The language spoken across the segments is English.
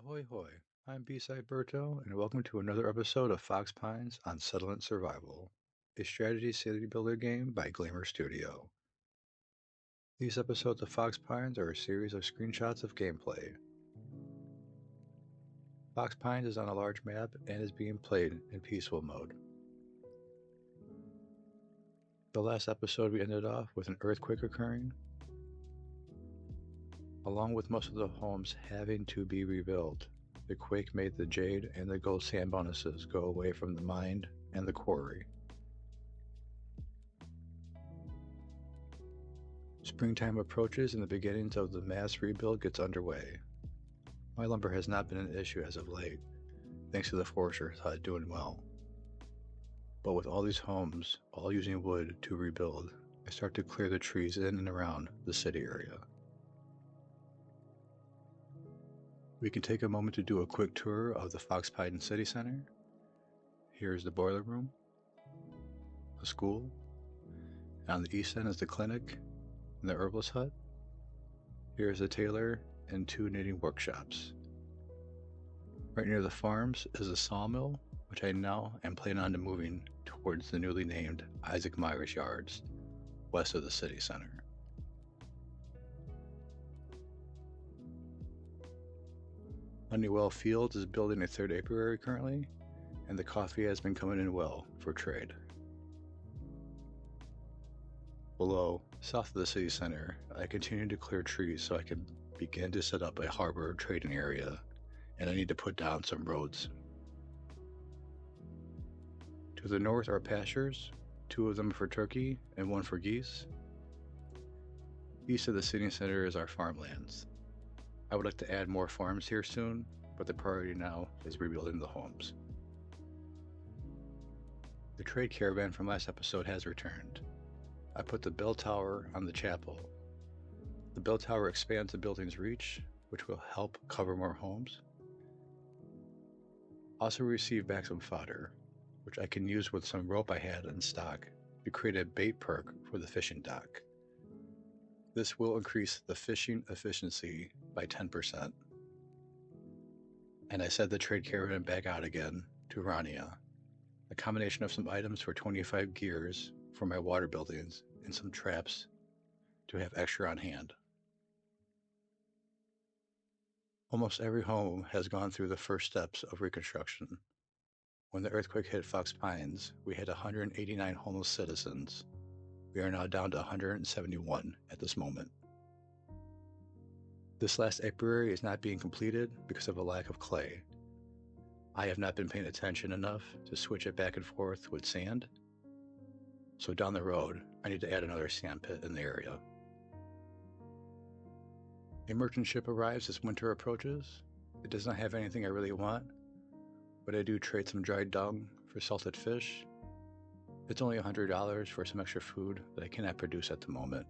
Ahoy hoy, I'm B-Side Berto, and welcome to another episode of Fox Pines on Settlement Survival, a strategy city builder game by Glamour Studio. These episodes of Fox Pines are a series of screenshots of gameplay. Fox Pines is on a large map and is being played in peaceful mode. The last episode we ended off with an earthquake occurring, along with most of the homes having to be rebuilt. The quake made the jade and the gold sand bonuses go away from the mine and the quarry. Springtime approaches and the beginnings of the mass rebuild gets underway. My lumber has not been an issue as of late, thanks to the Forester's hut doing well. But with all these homes, all using wood to rebuild, I start to clear the trees in and around the city area. We can take a moment to do a quick tour of the Fox Pines City Center. Here's the boiler room, the school, and on the east end is the clinic and the herbalist hut. Here's the tailor and 2 knitting workshops. Right near the farms is a sawmill, which I now am planning on moving towards the newly named Isaac Myers Yards, west of the city center. Honeywell Fields is building a 3rd apiary currently, and the coffee has been coming in well for trade. Below, south of the city center, I continue to clear trees so I can begin to set up a harbor trading area, and I need to put down some roads. To the north are pastures, 2 of them for turkey and 1 for geese. East of the city center is our farmlands. I would like to add more farms here soon, but the priority now is rebuilding the homes. The trade caravan from last episode has returned. I put the bell tower on the chapel. The bell tower expands the building's reach, which will help cover more homes. Also received back some fodder, which I can use with some rope I had in stock to create a bait perk for the fishing dock. This will increase the fishing efficiency by 10%. And I set the trade caravan back out again to Rania. A combination of some items for 25 gears for my water buildings and some traps to have extra on hand. Almost every home has gone through the first steps of reconstruction. When the earthquake hit Fox Pines, we had 189 homeless citizens. We are now down to 171 at this moment. This last apiary is not being completed because of a lack of clay. I have not been paying attention enough to switch it back and forth with sand. So down the road, I need to add another sand pit in the area. A merchant ship arrives as winter approaches. It does not have anything I really want, but I do trade some dried dung for salted fish. It's only $100 for some extra food that I cannot produce at the moment.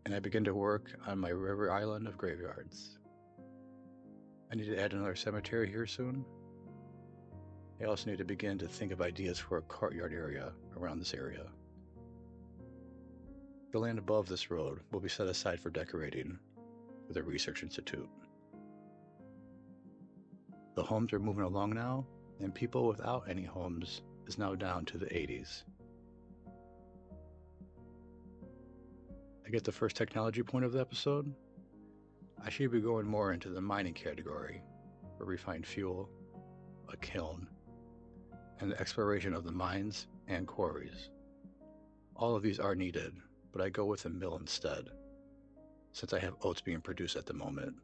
And I begin to work on my river island of graveyards. I need to add another cemetery here soon. I also need to begin to think of ideas for a courtyard area around this area. The land above this road will be set aside for decorating for the Research Institute. The homes are moving along now, and people without any homes is now down to the 80s. I get the first technology point of the episode. I should be going more into the mining category, for refined fuel, a kiln, and the exploration of the mines and quarries. All of these are needed, but I go with a mill instead, since I have oats being produced at the moment.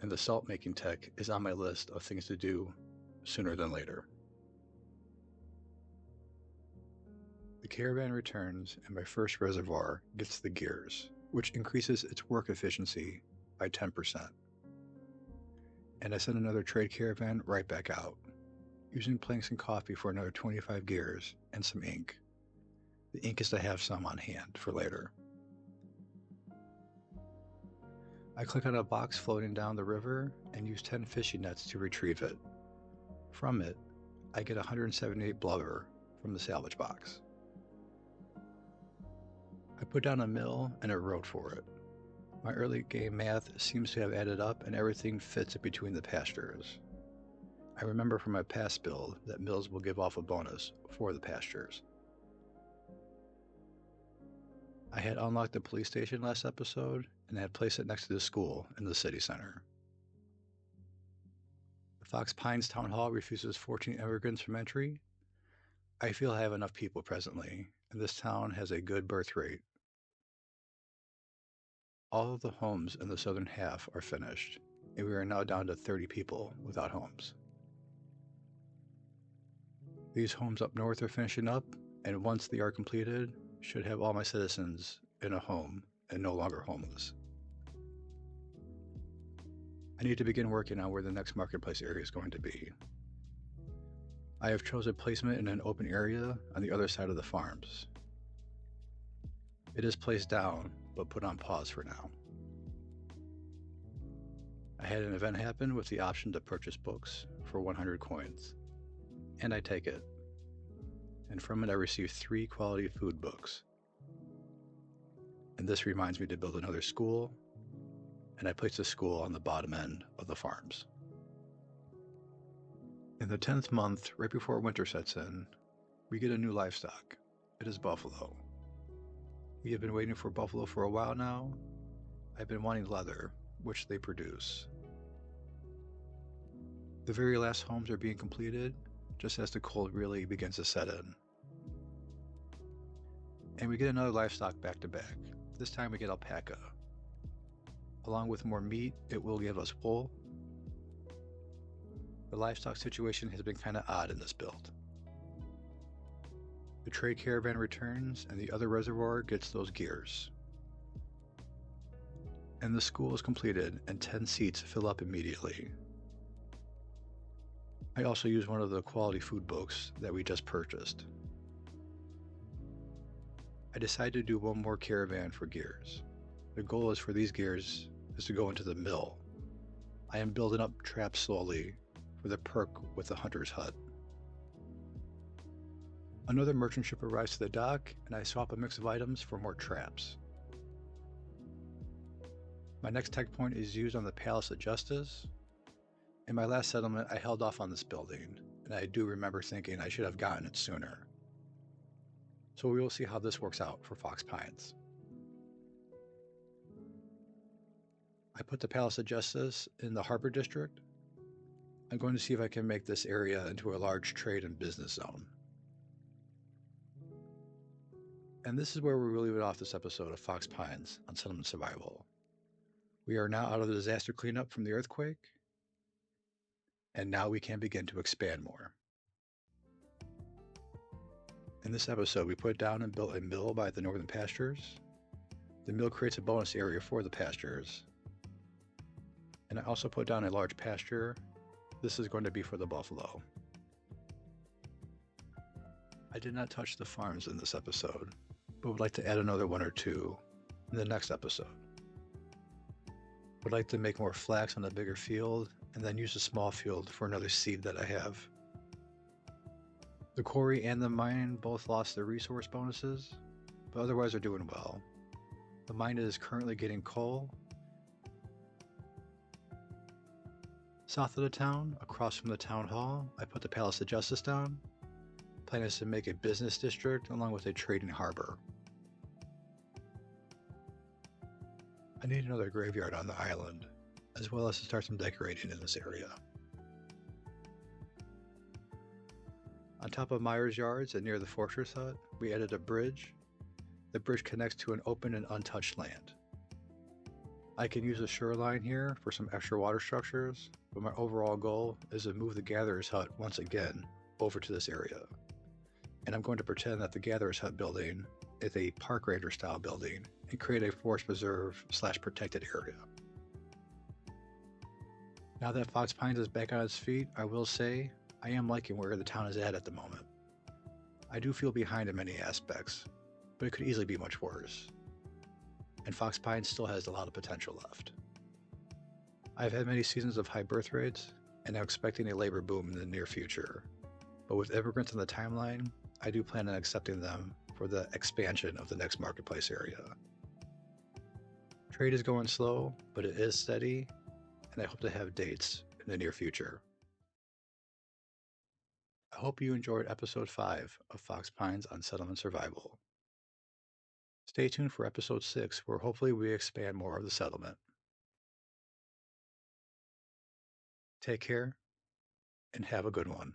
And the salt making tech is on my list of things to do sooner than later. The caravan returns and my first reservoir gets the gears, which increases its work efficiency by 10%. And I send another trade caravan right back out, using planks and coffee for another 25 gears and some ink. The ink is to have some on hand for later. I click on a box floating down the river and use 10 fishing nets to retrieve it. From it, I get 178 blubber from the salvage box. I put down a mill and a road for it. My early game math seems to have added up and everything fits in between the pastures. I remember from my past build that Mills will give off a bonus for the pastures. I had unlocked the police station last episode and had placed it next to the school in the city center. The Fox Pines Town Hall refuses 14 immigrants from entry. I feel I have enough people presently, and this town has a good birth rate. All of the homes in the southern half are finished, and we are now down to 30 people without homes. These homes up north are finishing up, and once they are completed, should have all my citizens in a home and no longer homeless. I need to begin working on where the next marketplace area is going to be. I have chosen placement in an open area on the other side of the farms. It is placed down, but put on pause for now. I had an event happen with the option to purchase books for 100 coins, and I take it. And from it I received 3 quality food books. And this reminds me to build another school, and I place the school on the bottom end of the farms. In the 10th month, right before winter sets in, we get a new livestock. It is buffalo. We have been waiting for buffalo for a while now. I've been wanting leather, which they produce. The very last homes are being completed, just as the cold really begins to set in. And we get another livestock back to back. This time we get alpaca. Along with more meat, it will give us wool. The livestock situation has been kind of odd in this build. The trade caravan returns and the other reservoir gets those gears. And the school is completed and 10 seats fill up immediately. I also use one of the quality food books that we just purchased. I decided to do one more caravan for gears. The goal is for these gears is to go into the mill. I am building up traps slowly for the perk with the hunter's hut. Another merchant ship arrives to the dock, and I swap a mix of items for more traps. My next tech point is used on the Palace of Justice. In my last settlement, I held off on this building, and I do remember thinking I should have gotten it sooner. So we will see how this works out for Fox Pines. I put the Palace of Justice in the Harbor District. I'm going to see if I can make this area into a large trade and business zone. And this is where we will leave it off this episode of Fox Pines on Settlement Survival. We are now out of the disaster cleanup from the earthquake, and now we can begin to expand more. In this episode, we put down and built a mill by the northern pastures. The mill creates a bonus area for the pastures. And I also put down a large pasture. This is going to be for the buffalo. I did not touch the farms in this episode, but would like to add another 1 or 2 in the next episode. Would like to make more flax on a bigger field, and then use a small field for another seed that I have. The quarry and the mine both lost their resource bonuses, but otherwise are doing well. The mine is currently getting coal. South of the town, across from the town hall, I put the Palace of Justice down. Plan is to make a business district along with a trading harbor. I need another graveyard on the island, as well as to start some decorating in this area. On top of Myers Yards and near the Fortress Hut, we added a bridge. The bridge connects to an open and untouched land. I can use the shoreline here for some extra water structures, but my overall goal is to move the Gatherer's Hut once again over to this area. And I'm going to pretend that the Gatherer's Hut building is a park ranger style building and create a forest preserve / protected area. Now that Fox Pines is back on its feet, I will say I am liking where the town is at the moment. I do feel behind in many aspects, but it could easily be much worse. And Fox Pines still has a lot of potential left. I've had many seasons of high birth rates, and I'm expecting a labor boom in the near future. But with immigrants on the timeline, I do plan on accepting them for the expansion of the next marketplace area. Trade is going slow, but it is steady, and I hope to have dates in the near future. I hope you enjoyed episode 5 of Fox Pines on settlement survival. Stay tuned for episode 6, where hopefully we expand more of the settlement. Take care and have a good one.